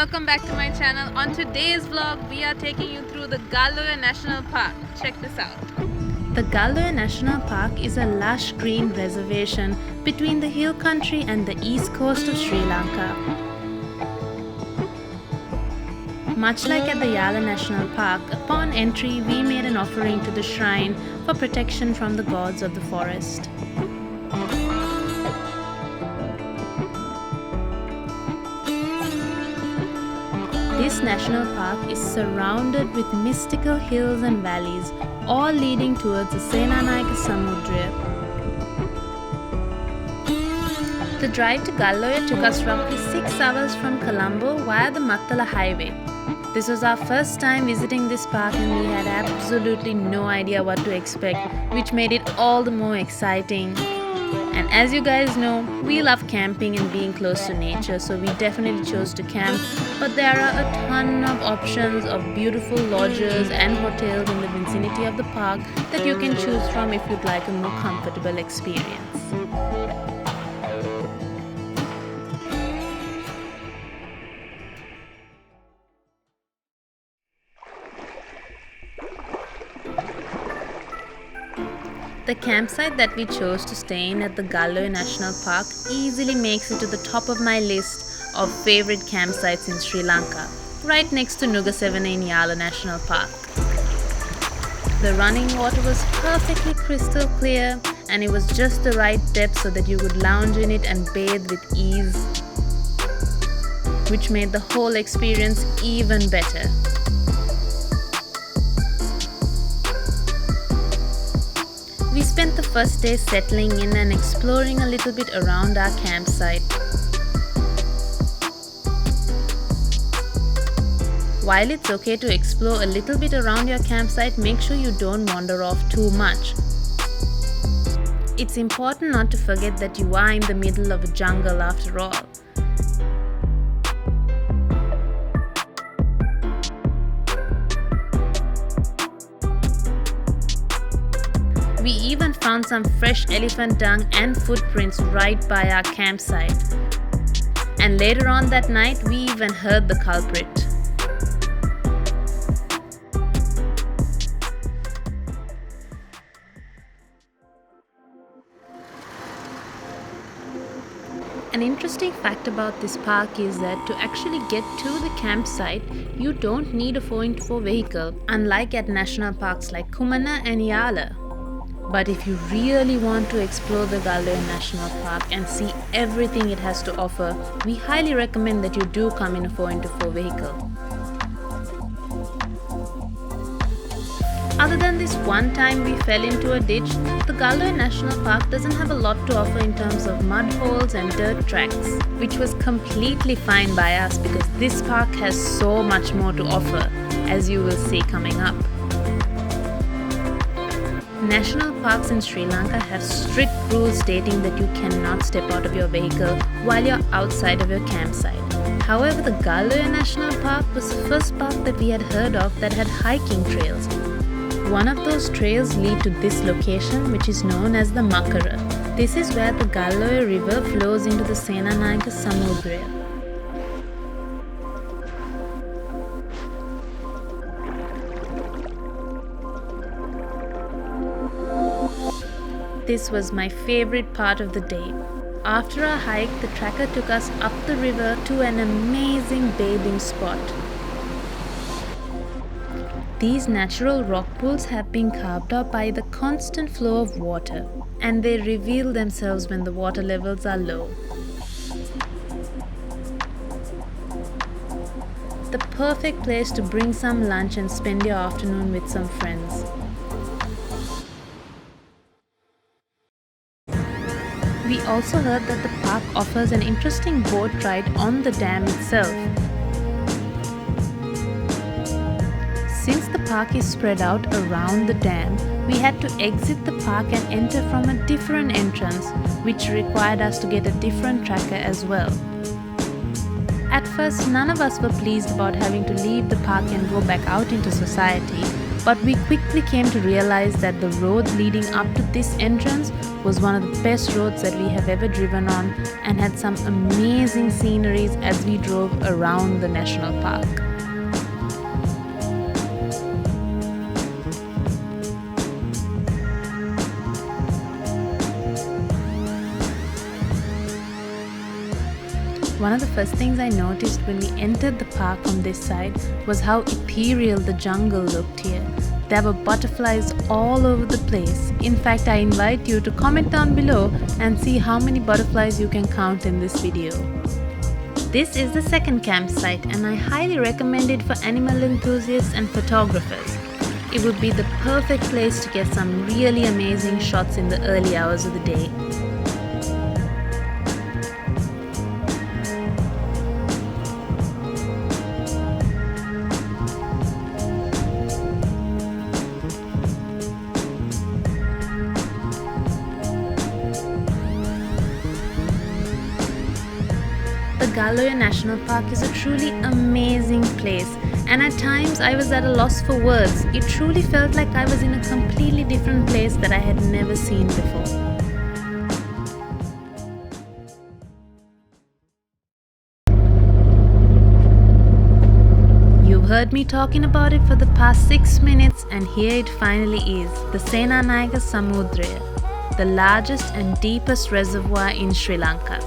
welcome back to my channel. On today's vlog, we are taking you through the Gal Oya National Park. Check this out. The Gal Oya National Park is a lush green reservation between the hill country and the east coast of Sri Lanka. Much like at the Yala National Park, upon entry we made an offering to the shrine for protection from the gods of the forest. This national park is surrounded with mystical hills and valleys, all leading towards the Sheneller I. The drive to Gal Oya took us roughly 6 hours from Colombo via the Mattala highway. This was our first time visiting this park and we had absolutely no idea what to expect, which made it all the more exciting. And as you guys know, we love camping and being close to nature, so we definitely chose to camp. But there are a ton of options of beautiful lodges and hotels in the vicinity of the park that you can choose from if you'd like a more comfortable experience. The campsite that we chose to stay in at the Gal Oya National Park easily makes it to the top of my list of favorite campsites in Sri Lanka, right next to Nugasevana in Yala National Park. The running water was perfectly crystal clear and it was just the right depth so that you could lounge in it and bathe with ease, which made the whole experience even better. We spent the first day settling in and exploring a little bit around our campsite. While it's okay to explore a little bit around your campsite, make sure you don't wander off too much. It's important not to forget that you are in the middle of a jungle after all. We even found some fresh elephant dung and footprints right by our campsite. And later on that night, we even heard the culprit. An interesting fact about this park is that to actually get to the campsite, you don't need a 4x4 vehicle, unlike at national parks like Kumana and Yala. But if you really want to explore the Gal Oya National Park and see everything it has to offer, we highly recommend that you do come in a 4x4 vehicle. Other than this one time we fell into a ditch, the Gal Oya National Park doesn't have a lot to offer in terms of mud holes and dirt tracks, which was completely fine by us because this park has so much more to offer, as you will see coming up. National parks in Sri Lanka have strict rules stating that you cannot step out of your vehicle while you're outside of your campsite. However, the Gal Oya National Park was the first park that we had heard of that had hiking trails. One of those trails lead to this location, which is known as the Makara. This is where the Gal Oya River flows into the Sheneller I. This was my favorite part of the day. After our hike, the tracker took us up the river to an amazing bathing spot. These natural rock pools have been carved out by the constant flow of water, and they reveal themselves when the water levels are low. The perfect place to bring some lunch and spend your afternoon with some friends. We also heard that the park offers an interesting boat ride on the dam itself. Since the park is spread out around the dam, we had to exit the park and enter from a different entrance, which required us to get a different tracker as well. At first, none of us were pleased about having to leave the park and go back out into society, But we quickly came to realize that the road leading up to this entrance was one of the best roads that we have ever driven on and had some amazing sceneries as we drove around the national park. One of the first things I noticed when we entered the park on this side was how ethereal the jungle looked here. There were butterflies all over the place. In fact, I invite you to comment down below and see how many butterflies you can count in this video. This is the second campsite and I highly recommend it for animal enthusiasts and photographers. It would be the perfect place to get some really amazing shots in the early hours of the day. The Gal Oya National Park is a truly amazing place, and at times I was at a loss for words. It truly felt like I was in a completely different place that I had never seen before. You've heard me talking about it for the past 6 minutes, and here it finally is, the Sheneller Samudra, the largest and deepest reservoir in Sri Lanka.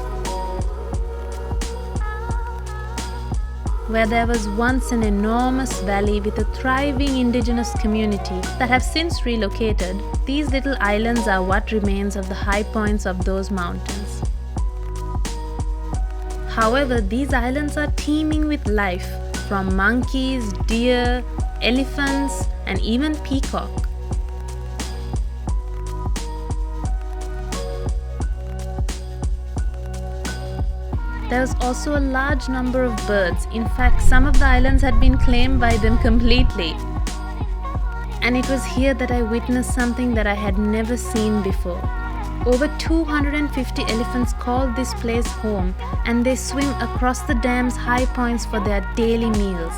Where there was once an enormous valley with a thriving indigenous community that have since relocated, these little islands are what remains of the high points of those mountains. However, these islands are teeming with life, from monkeys, deer, elephants, and even peacock. There was also a large number of birds. In fact, some of the islands had been claimed by them completely. And it was here that I witnessed something that I had never seen before. Over 250 elephants call this place home, and they swim across the dam's high points for their daily meals.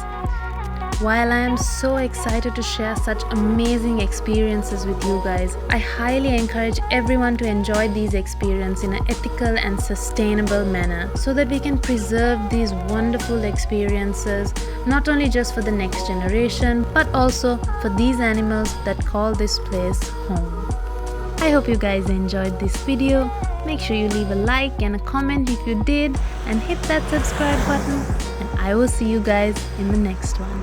While I am so excited to share such amazing experiences with you guys, I highly encourage everyone to enjoy these experiences in an ethical and sustainable manner so that we can preserve these wonderful experiences not only just for the next generation but also for these animals that call this place home. I hope you guys enjoyed this video. Make sure you leave a like and a comment if you did, and hit that subscribe button, and I will see you guys in the next one.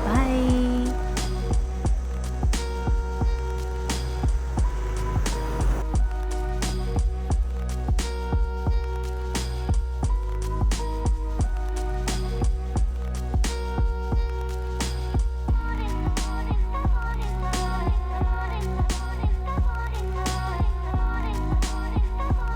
Bye.